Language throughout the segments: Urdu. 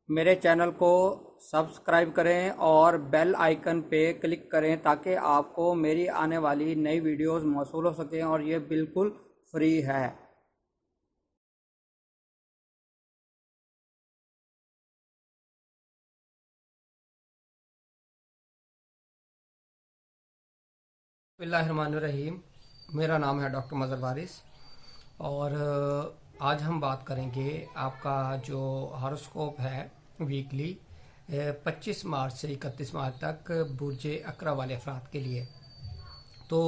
میرے چینل کو سبسکرائب کریں اور بیل آئیکن پہ کلک کریں تاکہ آپ کو میری آنے والی نئی ویڈیوز موصول ہو سکیں اور یہ بالکل فری ہے۔ بسم اللہ الرحمن الرحیم۔ میرا نام ہے ڈاکٹر مظہر وارث اور آج ہم بات کریں گے آپ کا جو ہاروسکوپ ہے ویکلی 25 مارچ سے 31 مارچ تک برج اقرا والے افراد کے لیے۔ تو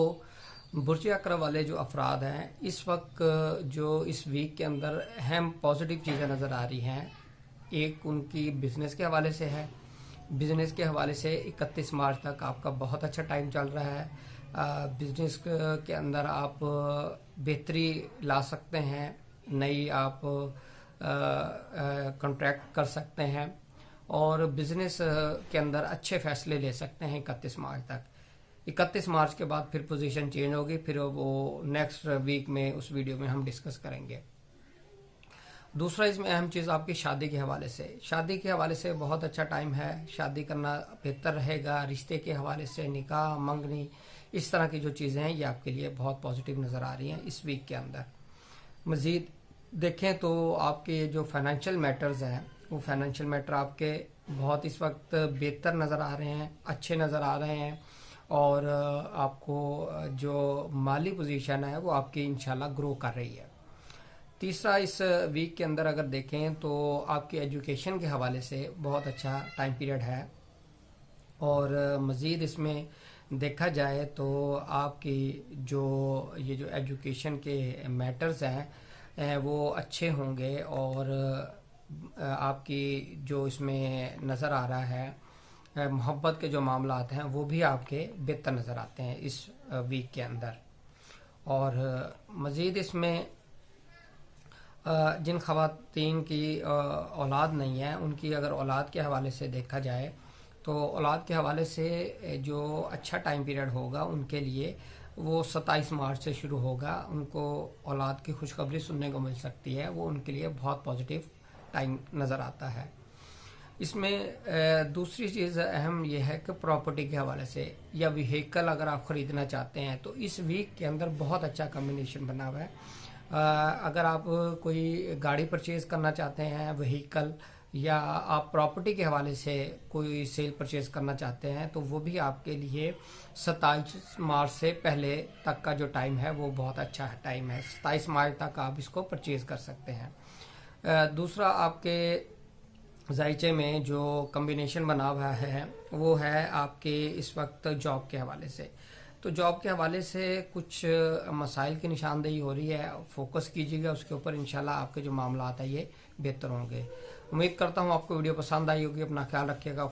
برج اقرا والے جو افراد ہیں اس وقت جو اس ویک کے اندر اہم پازیٹیو چیزیں نظر آ رہی ہیں، ایک ان کی بزنس کے حوالے سے ہے۔ بزنس کے حوالے سے 31 مارچ تک آپ کا بہت اچھا ٹائم چل رہا ہے۔ بزنس کے اندر آپ بہتری لا سکتے ہیں، نئی آپ کنٹریکٹ کر سکتے ہیں اور بزنس کے اندر اچھے فیصلے لے سکتے ہیں 31 مارچ تک۔ 31 مارچ کے بعد پھر پوزیشن چینج ہوگی، پھر وہ نیکسٹ ویک میں اس ویڈیو میں ہم ڈسکس کریں گے۔ دوسرا اس میں اہم چیز آپ کی شادی کے حوالے سے، شادی کے حوالے سے بہت اچھا ٹائم ہے، شادی کرنا بہتر رہے گا۔ رشتے کے حوالے سے نکاح، منگنی، اس طرح کی جو چیزیں ہیں یہ آپ کے لیے بہت پازیٹیو نظر آ رہی ہیں اس ویک کے اندر۔ مزید دیکھیں تو آپ کے جو فائنینشیل میٹرز ہیں وہ فائنینشیل میٹر آپ کے بہت اس وقت بہتر نظر آ رہے ہیں، اچھے نظر آ رہے ہیں اور آپ کو جو مالی پوزیشن ہے وہ آپ کی انشاءاللہ گرو کر رہی ہے۔ تیسرا اس ویک کے اندر اگر دیکھیں تو آپ کی ایجوکیشن کے حوالے سے بہت اچھا ٹائم پیریڈ ہے اور مزید اس میں دیکھا جائے تو آپ کی جو یہ جو ایجوکیشن کے میٹرز ہیں وہ اچھے ہوں گے اور آپ کی جو اس میں نظر آ رہا ہے محبت کے جو معاملات ہیں وہ بھی آپ کے بہتر نظر آتے ہیں اس ویک کے اندر۔ اور مزید اس میں جن خواتین کی اولاد نہیں ہے ان کی اگر اولاد کے حوالے سے دیکھا جائے تو اولاد کے حوالے سے جو اچھا ٹائم پیریڈ ہوگا ان کے لیے وہ 27 مارچ سے شروع ہوگا۔ ان کو اولاد کی خوشخبری سننے کو مل سکتی ہے، وہ ان کے لیے بہت پازیٹیو ٹائم نظر آتا ہے۔ اس میں دوسری چیز اہم یہ ہے کہ پراپرٹی کے حوالے سے یا وہیکل اگر آپ خریدنا چاہتے ہیں تو اس ویک کے اندر بہت اچھا کمبینیشن بنا ہوا ہے۔ اگر آپ کوئی گاڑی پرچیز کرنا چاہتے ہیں وہیکل یا آپ پراپرٹی کے حوالے سے کوئی سیل پرچیز کرنا چاہتے ہیں تو وہ بھی آپ کے لیے 27 مارچ سے پہلے تک کا جو ٹائم ہے وہ بہت اچھا ٹائم ہے۔ 27 مارچ تک آپ اس کو پرچیز کر سکتے ہیں۔ دوسرا آپ کے ذائچے میں جو کمبینیشن بنا ہوا ہے وہ ہے آپ کے اس وقت جاب کے حوالے سے۔ تو جاب کے حوالے سے کچھ مسائل کی نشاندہی ہو رہی ہے، فوکس کیجیے گا اس کے اوپر، انشاءاللہ آپ کے جو معاملات ہیں یہ بہتر ہوں گے۔ امید کرتا ہوں آپ کو ویڈیو پسند آئی ہوگی، اپنا خیال رکھیے گا۔